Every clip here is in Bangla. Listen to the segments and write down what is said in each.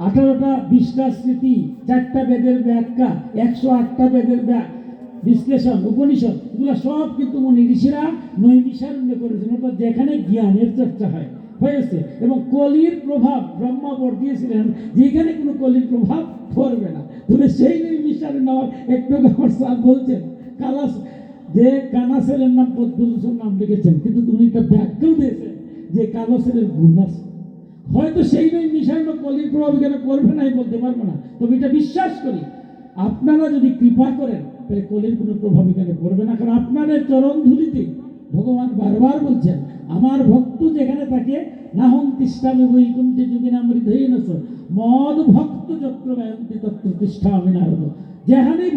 18টা 20টা স্মৃতি, 4টা বেদের ব্যাখ্যা, 108টা বেদের বিশ্লেষণ, উপনিষদ, এগুলো সব কিন্তু মুনি ঋষিরা নৈমিষারণ্যে করেছেন। অর্থাৎ যেখানে জ্ঞানের চর্চা হয়েছে এবং কলির প্রভাব ব্রহ্মা বর দিয়েছিলেন যেখানে কোনো কলির প্রভাব পড়বে না। তবে সেই নৈমিষারণ্য একটু আমার স্যার বলছেন কালাস যে কানা ছেলের নাম পদ্মভূষণ নাম লিখেছেন, কিন্তু তুমি একটা ব্যাখ্যাও দিয়েছেন যে কালো ছেলের গুণ আছে। হয়তো সেই নৈমিষারণ্য কলির প্রভাব এখানে করবে না বলতে পারবো না, তবে এটা বিশ্বাস করি আপনারা যদি কৃপা করেন তাহলে কলির কোনো প্রভাব এখানে পড়বে না। কারণ আপনাদের চরণ ধুলিতে ভগবান বারবার বলছেন আমার ভক্ত যেখানে থাকে নাহং তিষ্ঠামি বৈকুণ্ঠে যোগিনা মৃধহীন মদ ভক্ত চক্র গায়ন্তি তত্ত্ব তিষ্ঠামি নারদ। যেখানেই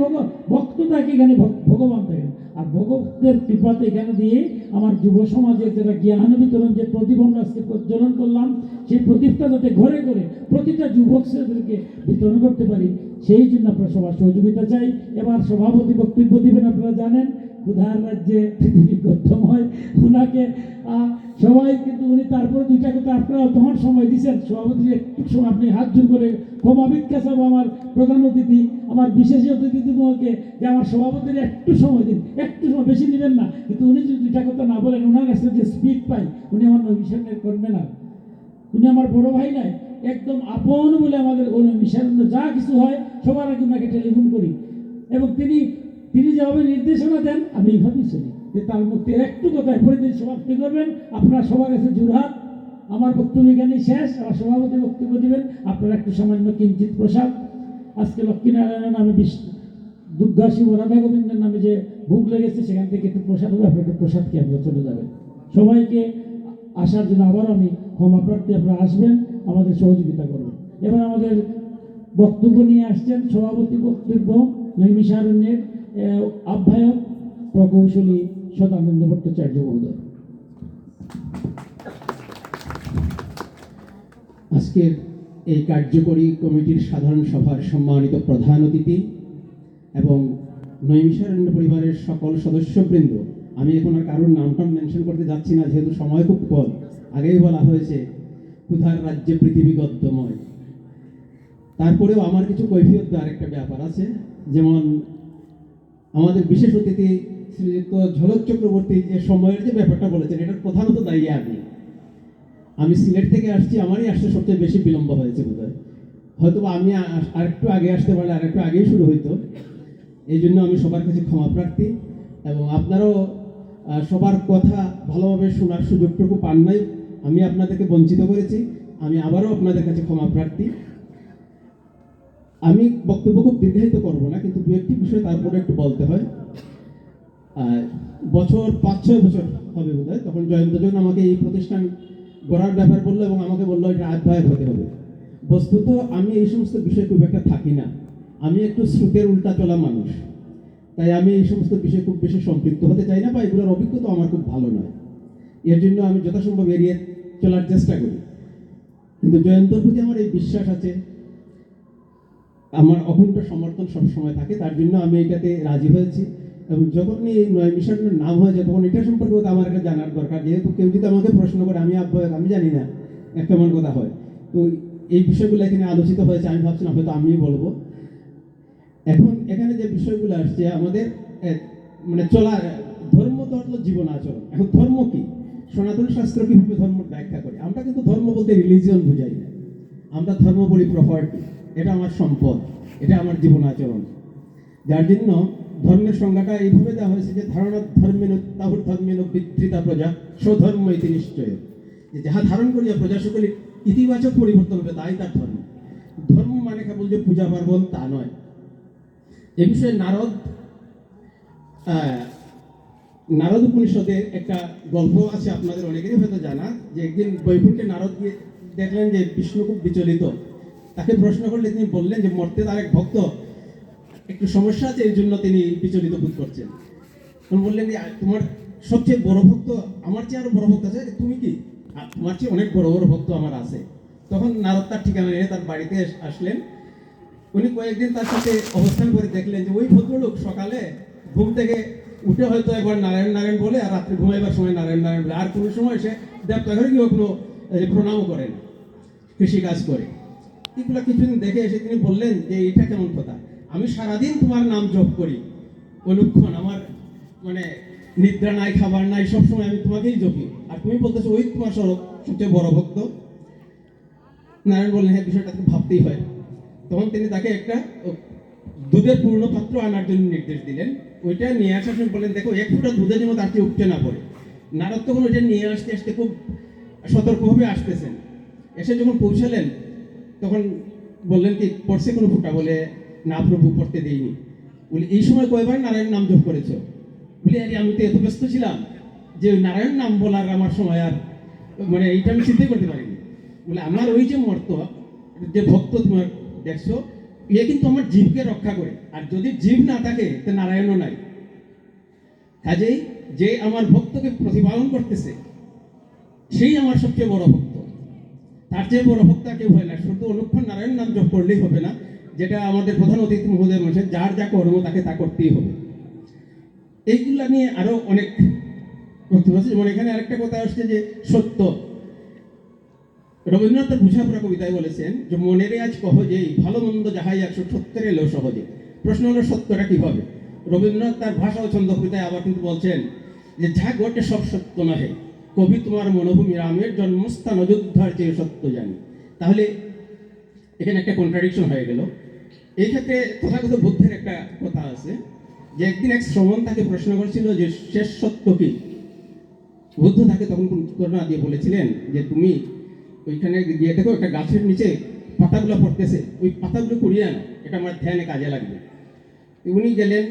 ভক্ত থাকে এখানে ভগবান থাকেন। আর ভগবতের কৃপাতে এখানে দিয়ে আমার যুব সমাজের যেটা জ্ঞান বিতরণ যে প্রদীপ আমরা আজকে প্রজ্বলন করলাম, সেই প্রদীপটা যাতে ঘরে ঘরে প্রতিটা যুবক ছেলেদেরকে বিতরণ করতে পারি, সেই জন্য আপনারা সবার সহযোগিতা চাই। এবার সভাপতি বক্তব্য দিবেন। আপনারা জানেন ক্ষুধার রাজ্যে পৃথিবী গত্যময়, ওনাকে সবাই কিন্তু উনি তারপরে দুইটা কথা আপনারা তখন সময় দিচ্ছেন। সভাপতি একটু সময় আপনি হাত জোর করে ক্ষমা ভিক্ষা চাব আমার প্রধান অতিথি, আমার বিশেষ অতিথিকে যে আমার সভাপতির একটু সময় দিন, একটু সময় বেশি নেবেন না। কিন্তু উনি যদি দুইটা কথা না বলেন, ওনার কাছে যে স্পিড পাই উনি আমার নৈমিষারণ্যের করবে না। উনি আমার বড় ভাই নাই, একদম আপন বলে আমাদের নৈমিষারণ্য যা কিছু হয় সবার আগে ওনাকে টেলিফোন করি এবং তিনি যেভাবে নির্দেশনা দেন আমি এইভাবেই শুনি যে তার মুক্তির একটু কথায় পরিদিন সমাপ্তি করবেন। আপনারা সবার কাছে জোরহাত। আমার বক্তব্য এখানেই শেষ। আমার সভাপতি বক্তব্য দিবেন। আপনারা একটু সামান্য কিঞ্চিত প্রসাদ, আজকে লক্ষ্মীনারায়ণের নামে দুর্গা শিব রাধা গোবিন্দের নামে যে ভোগ লেগেছে সেখান থেকে একটু প্রসাদ হবে, আপনি একটু প্রসাদ খেয়ে আপনারা চলে যাবেন। সবাইকে আসার জন্য আবার আমি ক্ষমা প্রার্থী, আপনারা আসবেন, আমাদের সহযোগিতা করবেন। এবার আমাদের বক্তব্য নিয়ে আসছেন সভাপতি বক্তব্য নৈমিষারণ্যের আহ্বায়ক প্রকৌশলী সদানন্দ ভট্টাচার্য মহোদয়। আজকের এই কার্যকরী কমিটির সাধারণ সভার সম্মানিত প্রধান অতিথি এবং নৈমিষারণ্য পরিবারের সকল সদস্যবৃন্দ, আমি এখন আর কারোর নামটা মেনশন করতে যাচ্ছি না যেহেতু সময় খুব কম। আগেই বলা হয়েছে ক্ষুধার রাজ্যে পৃথিবী গদ্যময়। তারপরেও আমার কিছু কৈফিয়ত দেওয়ার একটা ব্যাপার আছে। যেমন আমাদের বিশেষ অতিথি শ্রীযুক্ত ঝলক চক্রবর্তী যে সময়ের যে ব্যাপারটা বলেছেন, এটার প্রধানত দায়ী আমি সিলেট থেকে আসছি, আমারই আসতে সবচেয়ে বেশি বিলম্ব হয়েছে বোধহয়। হয়তো আমি আরেকটু আগে আসতে পারলে আরেকটু আগেই শুরু হইতো। এই জন্য আমি সবার কাছে ক্ষমা প্রার্থী এবং আপনারাও সবার কথা ভালোভাবে শোনার সুযোগটুকু পান নাই, আমি আপনাদেরকে বঞ্চিত করেছি। আমি আবারও আপনাদের কাছে ক্ষমা প্রার্থী। আমি বক্তব্য খুব দীর্ঘায়িত করবো না, কিন্তু দু একটি বিষয় তারপরে একটু বলতে হয়। বছর 5-6 বছর হবে বোধহয়, তখন জয়ন্তজন আমাকে এই প্রতিষ্ঠান গড়ার ব্যাপার বললো এবং আমাকে বললো এটা আহ্বায়ক হতে হবে। বস্তুত আমি এই সমস্ত বিষয় খুব একটা থাকি না, আমি একটু স্রোতের উল্টা চলা মানুষ, তাই আমি এই সমস্ত বিষয়ে খুব বেশি সম্পৃক্ত হতে চাই না, বা এগুলোর অভিজ্ঞতা আমার খুব ভালো নয়। এর জন্য আমি যথাসম্ভব এড়িয়ে চলার চেষ্টা করি। কিন্তু জয়ন্তর প্রতি আমার এই বিশ্বাস আছে, আমার অকুণ্ঠ সমর্থন সবসময় থাকে, তার জন্য আমি এটাতে রাজি হয়েছি। এবং যখনই এই নৈমিষারণ্যের নাম হয়েছে তখন এটা সম্পর্কে আমার একটা জানার দরকার, যেহেতু কেউ যদি আমাকে প্রশ্ন করে আমি আহ্বায়ক, আমি জানি না কেমন কথা হয়। তো এই বিষয়গুলো এখানে আলোচিত হয়েছে, আমি ভাবছিলাম হয়তো আমিই বলবো। এখন এখানে যে বিষয়গুলো আসছে আমাদের মানে চলার ধর্ম তো হলো জীবন আচরণ। এখন ধর্ম কি, সনাতন শাস্ত্র কিভাবে ধর্ম ব্যাখ্যা করে? আমরা কিন্তু ধর্ম বলতে রিলিজিয়ন বুঝাই না, আমরা ধর্ম বলি প্রপার্টি, এটা আমার সম্পদ, এটা আমার জীবন আচরণ। যার জন্য ধর্মের সংজ্ঞাটা এইভাবে দেওয়া হয়েছে যে ধারণা ধর্মেন তাহুর ধর্মেন বিধৃতা প্রজা স্বধর্ম ইতি নিশ্চয়, যে যাহা ধারণ করিয়া প্রজা সকলে ইতিবাচক পরিবর্তন হবে তাই তার ধর্ম। ধর্ম মানে কেবল যে পূজা পার্বণ তা নয়। এ বিষয়ে নারদ উপনিষদে একটা গল্প আছে, আপনাদের অনেকেরই হয়তো জানা, যে একদিন বৈকুণ্ঠে নারদ গিয়ে দেখলেন যে বিষ্ণু খুব বিচলিত। তাকে প্রশ্ন করলে তিনি বললেন যে মর্তে তার এক ভক্ত একটু সমস্যা আছে, এই জন্য তিনি বিচলিত বোধ করছেন। তখন বললেন যে তোমার সবচেয়ে বড় ভক্ত আমার চেয়ে আরো বড় ভক্ত আছে, তুমি কি? তোমার চেয়ে অনেক বড় বড় ভক্ত আমার আছে। তখন নারদ তার ঠিকানা নিয়ে তার বাড়িতে আসলেন। উনি কয়েকদিন তার সাথে অবস্থান করে দেখলেন যে ওই ভদ্রলোক সকালে ঘুম থেকে উঠে হয়তো একবার নারায়ণ নারায়ণ বলে, আর রাত্রে ঘুমাইবার সময় নারায়ণ নারায়ণ বলে, আর কোনো সময় সে দেবতা ঘরে গিয়ে কোনো প্রণামও করেন, কৃষিকাজ করে। এগুলো কিছুদিন দেখে এসে তিনি বললেন যে এটা কেমন কথা, আমি সারাদিন তোমার নাম জপ করি, অনুক্ষণ আমার মানে নিদ্রা নাই, খাবার নাই, সবসময় আমি তোমাকেই জপি, আর তুমি বলতেছো ওই তোমার সবচেয়ে বড় ভক্ত। নারায়ণ বললেন হ্যাঁ, বিষয়টা তো ভাবতেই হয়। তখন তিনি তাকে একটা দুধের পূর্ণ পাত্র আনার জন্য নির্দেশ দিলেন। ওইটা নিয়ে আসার সময় বললেন দেখো, এক ফোঁটা দুধের জন্য তার চেয়ে উপচে না পড়ে। নারদ তখন ওইটা নিয়ে আসতে আসতে খুব সতর্কভাবে আসতেছেন। এসে যখন পৌঁছালেন তখন বললেন কি পড়ছে কোনো ফোঁটা? বলে না প্রভু, পড়তে দেইনি। বলি এই সময় কয়বার নারায়ণ নাম জপ করেছো? বলি আরে আমি তো এত ব্যস্ত ছিলাম যে নারায়ণ নাম বলার আমার সময় আর মানে এইটা আমি চিন্তাই করতে পারিনি। বলে আমার ওই যে মর্ত যে ভক্ত তোমার দেখছো, ইয়ে কিন্তু আমার জীবকে রক্ষা করে, আর যদি জীব না থাকে তো নারায়ণও নাই। কাজেই যে আমার ভক্তকে প্রতিপালন করতেছে সেই আমার সবচেয়ে বড় ভক্ত, তার চেয়ে বড় ভক্ত আর কেউ হয় না। শুধু অনুক্ষণ নারায়ণ নাম জপ করলেই হবে না, যেটা আমাদের প্রধান অতিথি মহোদয় বলেছেন, যার যা কর্ম তাকে তা করতেই হবে। এইগুলা নিয়ে আরো অনেক বক্তব্য আছে। যেমন এখানে আরেকটা কথা আসছে যে সত্য। রবীন্দ্রনাথ তার বুঝাপড়া কবিতায় বলেছেন যে মনেরে আজ কহ যে ভালো মন্দ যাহাই একশো সত্যের এলো সহজে। প্রশ্ন হলো সত্যটা কিভাবে? রবীন্দ্রনাথ তার ভাষা ও ছন্দ কবিতায় আবার কিন্তু বলছেন যে যা ঘটে সব সত্য নহে, কবি তোমার মনোভূমি রামের জন্মস্থান অযোধ্যার চেয়ে সত্য জানি। তাহলে এখানে একটা কন্ট্রাডিকশন হয়ে গেল। এই ক্ষেত্রে তথাগত বুদ্ধের একটা কথা আছে যে একদিন এক শ্রমণ তাকে প্রশ্ন করেছিল যে শেষ সত্য কি। বুদ্ধ তাকে তখন কোন উত্তর না দিয়ে বলেছিলেন যে তুমি ওইখানে গিয়ে দেখো একটা গাছের নিচে পাতাগুলো পড়তেছে, ওই পাতাগুলো কুড়িয়ে আনো, এটা আমার ধ্যানে কাজে লাগবে। উনি গেলেন,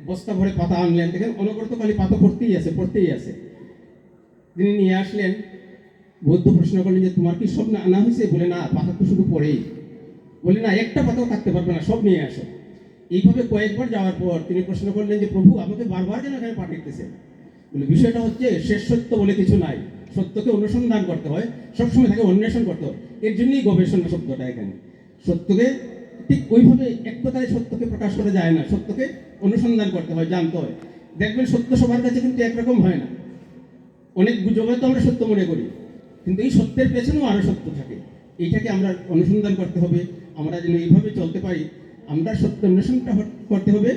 বস্তা ভরে পাতা আনলেন, দেখেন অনবরত খালি পাতা পড়তেই আছে। তিনি নিয়ে আসলেন। বুদ্ধ প্রশ্ন করলেন যে তোমার কি সব আনা হয়েছে? বলে না, পাতা তো শুধু পড়েই। বলে না, একটা পাতাও কাটতে পারবে না, সব নিয়ে আসো। এইভাবে কয়েকবার যাওয়ার পর তিনি প্রশ্ন করলেন যে প্রভু, আমাকে বারবার যেন এখানে পাঠাইতেছেন। বলে বিষয়টা হচ্ছে শেষ সত্য বলে কিছু নাই, সত্যকে অনুসন্ধান করতে হয়, সবসময় তাকে অন্বেষণ করতে হয়। এর জন্যই গবেষণা শব্দটা এখানে। সত্যকে ঠিক ওইভাবে এক কথায় সত্যকে প্রকাশ করা যায় না, সত্যকে অনুসন্ধান করতে হয়, জানতে হয়। দেখবেন সত্য সবার কাছে কিন্তু একরকম হয় না। অনেক গুজবে তো আমরা সত্য মনে করি, কিন্তু এই সত্যের পেছনেও আরো সত্য থাকে। এইটাকে আমরা অনুসন্ধান করতে হবে। আমরা যেন এইভাবে চলতে পারি, আমরা সত্য অন্বেষণটা করতে হবে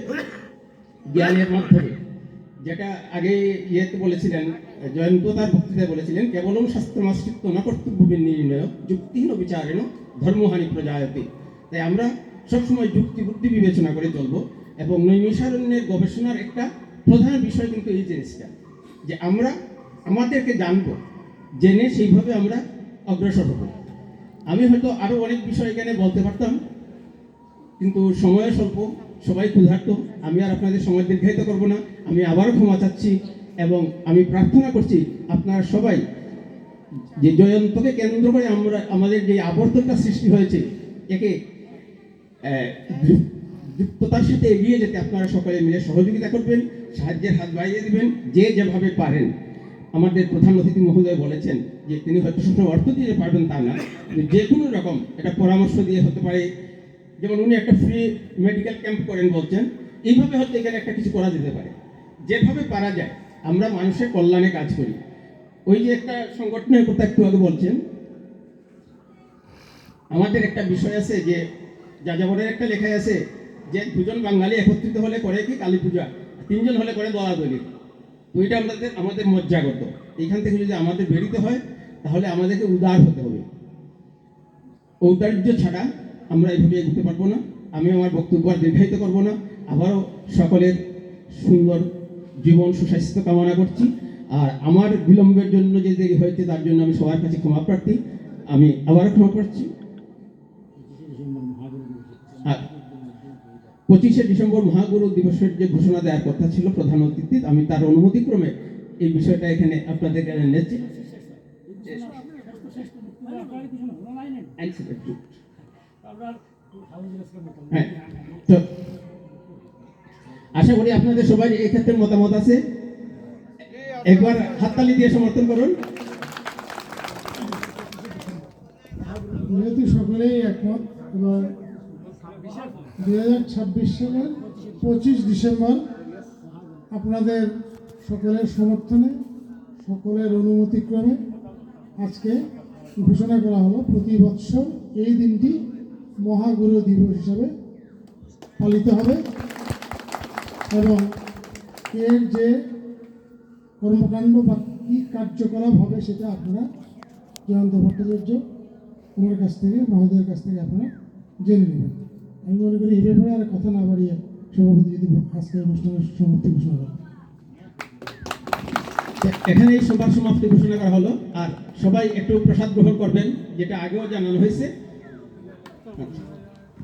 জ্ঞানের মাধ্যমে। যেটা আগে ইয়েতে বলেছিলেন, জয়ন্ত তার বক্তৃতায় বলেছিলেন, কেবলম শাস্ত্রমাশ্রিত না কর্তব্য নির্ণয় যুক্তিহীন বিচারেণ ধর্মহানি প্রজায়তে। তাই আমরা সবসময় যুক্তি বুদ্ধি বিবেচনা করে চলবো। এবং নৈমিষারণ্যের গবেষণার একটা প্রধান বিষয় কিন্তু এই জিনিসটা, যে আমরা আমাদেরকে জানবো, জেনে সেইভাবে আমরা অগ্রসর হব। আমি হয়তো আরো অনেক বিষয় এখানে বলতে পারতাম, কিন্তু সময় স্বল্প, সবাই ক্ষুধার্ত। আমি আর আপনাদের সময় দীর্ঘায়িত করব না। আমি আবারও ক্ষমা চাচ্ছি এবং আমি প্রার্থনা করছি আপনারা সবাই যে জয়ন্তকে কেন্দ্র করে আমাদের যে আবর্তনটা সৃষ্টি হয়েছে, একে যুক্ততার সাথে এগিয়ে যেতে আপনারা সকলে মিলে সহযোগিতা করবেন, সাহায্যের হাত বাড়িয়ে দিবেন যে যেভাবে পারেন। আমাদের প্রধান অতিথি মহোদয় বলেছেন যে তিনি হয়তো সবসময় অর্থ দিতে পারবেন তা না, যে কোনো রকম একটা পরামর্শ দিয়ে হতে পারে। যেমন উনি একটা ফ্রি মেডিকেল ক্যাম্প করেন বলছেন, এইভাবে হয়তো এখানে একটা কিছু করা যেতে পারে। যেভাবে পারা যায় আমরা মানুষের কল্যাণে কাজ করি। ওই যে একটা সংগঠনের কথা একটু আগে বলছেন, আমাদের একটা বিষয় আছে যে যাযাবরের একটা লেখায় আছে যে দুজন বাঙালি একত্রিত হলে করে কি কালী পূজা, তিনজন হলে করে দলাদলি। তো এটা আমাদের মজ্জাগত। এইখান থেকে যদি আমাদের বেরিতে হয় তাহলে আমাদেরকে উদার হতে হবে। ঔদার্য ছাড়া আমরা এইভাবে এগোতে পারবো না। আমি আমার বক্তব্য আর দীর্ঘায়িত করবো না। আবারও সকলের সুন্দর জীবন সুস্বাস্থ্য কামনা করছি। আর আমার বিলম্বের জন্য যে দেরি হয়েছে তার জন্য আমি সবার কাছে ক্ষমা প্রার্থী। আমি আবারও ক্ষমা করছি। 25শে ডিসেম্বর মহাগুরু দিবসের যে ঘোষণা দেওয়ার কথা ছিল প্রধান অতিথি, আমি তার অনুমতিক্রমে এই বিষয়টা এখানে আপনাদের কাছে এনেছি। হ্যাঁ, তো আশা করি আপনাদের সবাই এই ক্ষেত্রে মতামত আছে। একবার হাততালি দিয়ে সমর্থন করুন। যেহেতু সকলেই একমত এবং 2026 সালের 25 ডিসেম্বর আপনাদের সকলের সমর্থনে, সকলের অনুমতিক্রমে আজকে ঘোষণা করা হলো প্রতি বৎসর এই দিনটি মহাগুরু দিবস হিসাবে পালিত হবে এবং এর যে কর্মকাণ্ড বা কী কার্যকলাপ হবে সেটা আপনারা জয়ন্ত ভট্টাচার্য ওনার কাছ থেকে মহোদয়ের কাছ থেকে আপনারা জেনে নেবেন। আমি মনে করি এই ব্যাপারে আর কথা না বাড়িয়ে সভাপতি যদি আজকের অনুষ্ঠানের সমাপ্তি ঘোষণা করেন। এখানে এই সভার সমাপ্তি ঘোষণা করা হলো। আর সবাই একটু প্রসাদ গ্রহণ করবেন, যেটা আগেও জানানো হয়েছে।